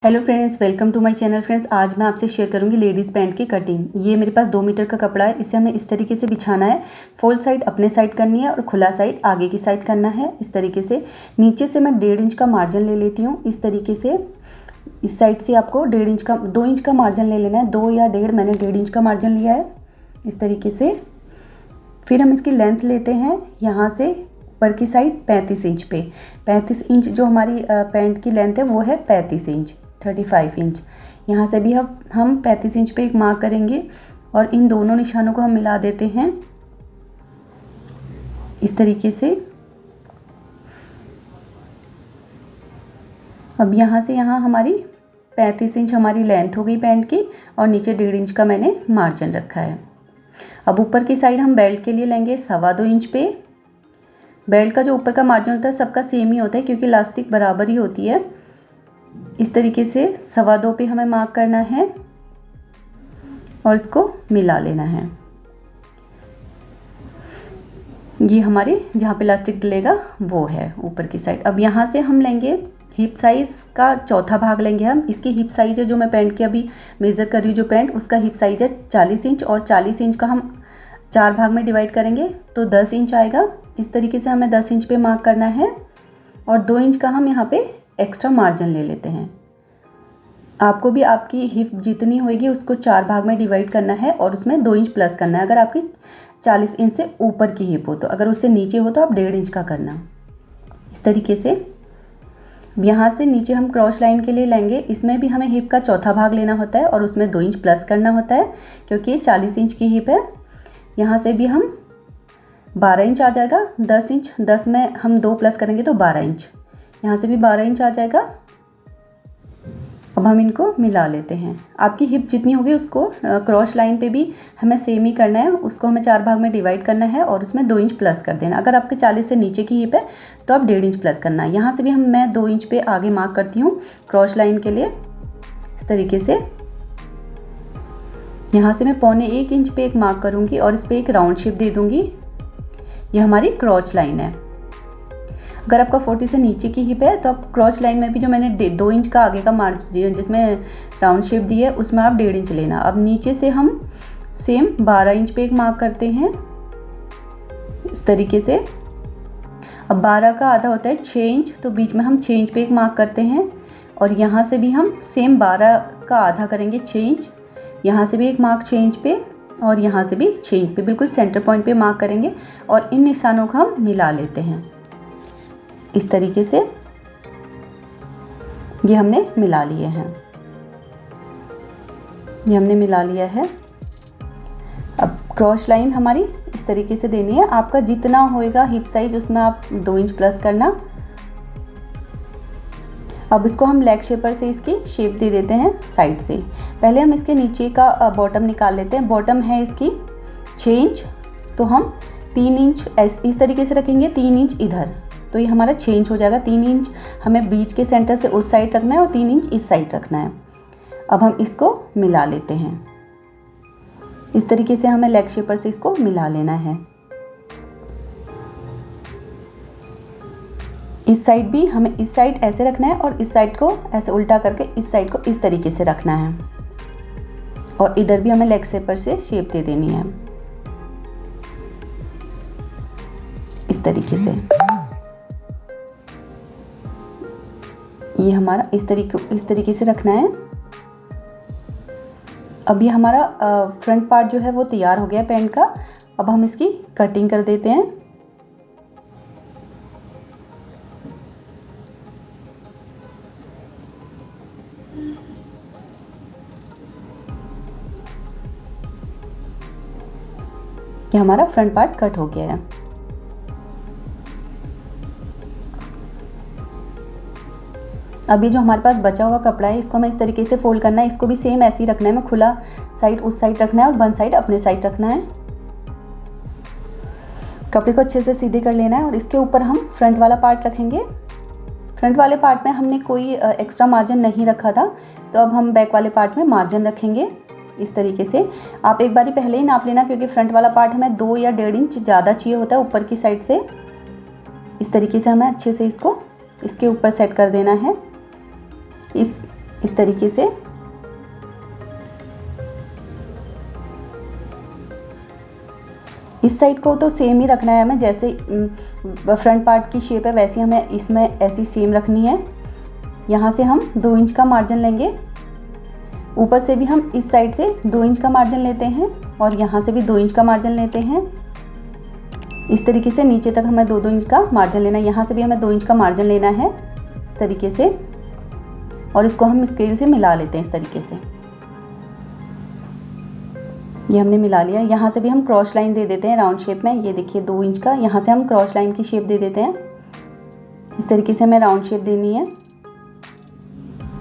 Hello friends, welcome to my channel. Friends, आज मैं आपसे शेयर करूंगी लेडीज़ पैंट की कटिंग। ये मेरे पास 2 मीटर का कपड़ा है। इसे हमें इस तरीके से बिछाना है। फोल्ड साइड अपने साइड करनी है और खुला साइड आगे की साइड करना है। इस तरीके से नीचे से मैं 1.5 इंच का मार्जिन ले लेती हूँ। इस तरीके से इस साइड से आपको 2 इंच का मार्जिन ले लेना है। 2 या 1.5, मैंने 1.5 इंच का मार्जिन लिया है इस तरीके से। फिर हम इसकी लेंथ लेते हैं यहाँ से ऊपर की साइड 35 इंच पे। 35 इंच जो हमारी पैंट की लेंथ है वो है 35 इंच, 35 इंच। यहाँ से भी हम 35 इंच पे एक मार्क करेंगे और इन दोनों निशानों को हम मिला देते हैं इस तरीके से। अब यहाँ से यहाँ हमारी 35 इंच हमारी लेंथ हो गई पैंट की और नीचे 1.5 इंच का मैंने मार्जिन रखा है। अब ऊपर की साइड हम बेल्ट के लिए लेंगे 2.25 इंच पे। बेल्ट का जो ऊपर का मार्जिन होता है सबका सेम ही होता है क्योंकि इलास्टिक बराबर ही होती है। इस तरीके से 2.25 पे हमें मार्क करना है और इसको मिला लेना है। ये हमारे जहाँ पे इलास्टिक डलेगा वो है ऊपर की साइड। अब यहाँ से हम लेंगे हिप साइज़ का चौथा भाग लेंगे हम। इसकी हिप साइज़ है जो मैं पैंट की अभी मेज़र कर रही हूँ, जो पैंट उसका हिप साइज़ है 40 इंच और 40 इंच का हम 4 भाग में डिवाइड करेंगे तो 10 इंच आएगा। इस तरीके से हमें 10 इंच पे मार्क करना है और 2 इंच का हम यहाँ पे एक्स्ट्रा मार्जिन ले लेते हैं। आपको भी आपकी हिप जितनी होगी उसको 4 भाग में डिवाइड करना है और उसमें 2 इंच प्लस करना है। अगर आपकी 40 इंच से ऊपर की हिप हो तो, अगर उससे नीचे हो तो आप 1.5 इंच का करना। इस तरीके से यहाँ से नीचे हम क्रॉस लाइन के लिए लेंगे। इसमें भी हमें हिप का चौथा भाग लेना होता है और उसमें 2 इंच प्लस करना होता है क्योंकि ये 40 इंच की हिप है। यहाँ से भी हम 12 इंच आ जाएगा। 10 इंच, 10 में हम 2 प्लस करेंगे तो 12 इंच। यहाँ से भी 12 इंच आ जाएगा। अब हम इनको मिला लेते हैं। आपकी हिप जितनी होगी उसको क्रॉस लाइन पे भी हमें सेम ही करना है। उसको हमें 4 भाग में डिवाइड करना है और उसमें 2 इंच प्लस कर देना। अगर आपके 40 से नीचे की हिप है तो आप 1.5 इंच प्लस करना है। यहाँ से भी मैं 2 इंच पे आगे मार्क करती हूँ क्रॉस लाइन के लिए इस तरीके से। यहाँ से मैं 1.25 इंच पे एक मार्क करूँगी और इस पर एक राउंड शेप दे दूँगी। ये हमारी क्रॉस लाइन है। अगर आपका 40 से नीचे की हिप है तो आप क्रॉस लाइन में भी जो मैंने 2 इंच का आगे का मार्जिन जिसमें राउंड शेप दी है उसमें आप 1.5 इंच लेना। अब नीचे से हम सेम 12 इंच पे एक मार्क करते हैं इस तरीके से। अब 12 का आधा होता है 6 इंच, तो बीच में हम 6 इंच पे एक मार्क करते हैं और यहाँ से भी हम सेम 12 का आधा करेंगे 6 इंच। यहाँ से भी एक मार्क 6 इंच पे और यहाँ से भी 6 इंच पे, बिल्कुल सेंटर पॉइंट पे मार्क करेंगे और इन निशानों को हम मिला लेते हैं इस तरीके से। ये हमने मिला लिए हैं, ये हमने मिला लिया है। अब क्रॉस लाइन हमारी इस तरीके से देनी है। आपका जितना होएगा हिप साइज उसमें आप 2 इंच प्लस करना। अब इसको हम लेग शेपर से इसकी शेप दे देते हैं साइड से। पहले हम इसके नीचे का बॉटम निकाल लेते हैं। बॉटम है इसकी 6 इंच, तो हम 3 इंच इस तरीके से रखेंगे, 3 इंच इधर, तो ये हमारा 6 इंच हो जाएगा। 3 इंच हमें बीच के सेंटर से उस साइड रखना है और 3 इंच इस साइड रखना है। अब हम इसको मिला लेते हैं इस तरीके से। हमें लेग शेपर से इसको मिला लेना है। इस साइड भी हमें इस साइड ऐसे रखना है और इस साइड को ऐसे उल्टा करके इस साइड को इस तरीके से रखना है और इधर भी हमें लेग शेपर से शेप दे देनी है इस तरीके से। ये हमारा इस तरीके से रखना है। अब ये हमारा फ्रंट पार्ट जो है वो तैयार हो गया पैंट का। अब हम इसकी कटिंग कर देते हैं। ये हमारा फ्रंट पार्ट कट हो गया है। अब ये जो हमारे पास बचा हुआ कपड़ा है इसको हमें इस तरीके से फोल्ड करना है। इसको भी सेम ऐसे ही रखना है। हमें खुला साइड उस साइड रखना है और बंद साइड अपने साइड रखना है। कपड़े को अच्छे से सीधे कर लेना है और इसके ऊपर हम फ्रंट वाला पार्ट रखेंगे। फ्रंट वाले पार्ट में हमने कोई एक्स्ट्रा मार्जिन नहीं रखा था, तो अब हम बैक वाले पार्ट में मार्जिन रखेंगे इस तरीके से। आप एक बारी पहले ही नाप लेना क्योंकि फ्रंट वाला पार्ट हमें 2 या 1.5 इंच ज़्यादा चाहिए होता है ऊपर की साइड से। इस तरीके से हमें अच्छे से इसको इसके ऊपर सेट कर देना है। इस तरीके से। इस साइड को तो सेम ही रखना है हमें, जैसे फ्रंट पार्ट की शेप है वैसी हमें इसमें ऐसी सेम रखनी है। यहाँ से हम 2 इंच का मार्जिन लेंगे, ऊपर से भी हम इस साइड से 2 इंच का मार्जिन लेते हैं और यहाँ से भी 2 इंच का मार्जिन लेते हैं। इस तरीके से नीचे तक हमें 2-2 इंच का मार्जिन लेना है। यहाँ से भी हमें 2 इंच का मार्जिन लेना है इस तरीके से, और इसको हम स्केल से मिला लेते हैं इस तरीके से। ये हमने मिला लिया। यहाँ से भी हम क्रॉस लाइन दे देते हैं राउंड शेप में। ये देखिए 2 इंच का, यहाँ से हम क्रॉस लाइन की शेप दे देते हैं। इस तरीके से हमें राउंड शेप देनी है।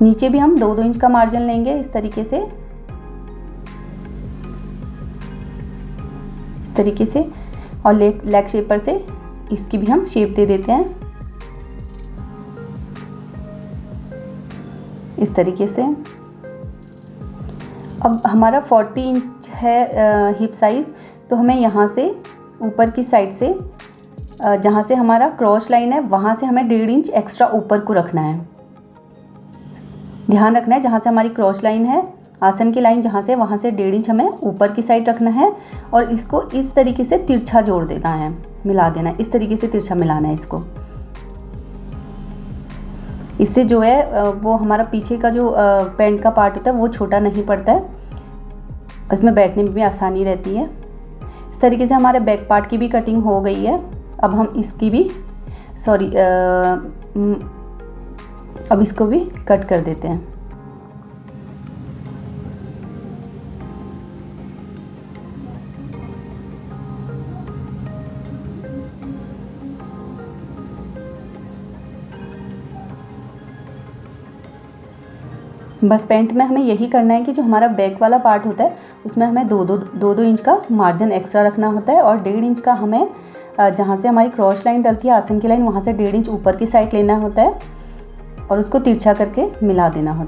नीचे भी हम 2-2 इंच का मार्जिन लेंगे इस तरीके से, इस तरीके से, और लेग शेप पर से इसकी भी हम शेप दे देते हैं इस तरीके से। अब हमारा 40 इंच है हिप साइज़, तो हमें यहाँ से ऊपर की साइड से जहाँ से हमारा क्रॉस लाइन है वहाँ से हमें 1.5 इंच एक्स्ट्रा ऊपर को रखना है। ध्यान रखना है जहाँ से हमारी क्रॉस लाइन है, आसन की लाइन जहाँ से, वहाँ से 1.5 इंच हमें ऊपर की साइड रखना है और इसको इस तरीके से तिरछा जोड़ देना है, मिला देना है। इस तरीके से तिरछा मिलाना है इसको। इससे जो है वो हमारा पीछे का जो पैंट का पार्ट होता है वो छोटा नहीं पड़ता है, इसमें बैठने में भी आसानी रहती है। इस तरीके से हमारे बैक पार्ट की भी कटिंग हो गई है। अब हम इसकी भी अब इसको भी कट कर देते हैं। बस पैंट में हमें यही करना है कि जो हमारा बैक वाला पार्ट होता है उसमें हमें 2-2 इंच का मार्जिन एक्स्ट्रा रखना होता है और 1.5 इंच का हमें जहाँ से हमारी क्रॉस लाइन डलती है आसन की लाइन, वहाँ से 1.5 इंच ऊपर की साइड लेना होता है और उसको तिरछा करके मिला देना होता है।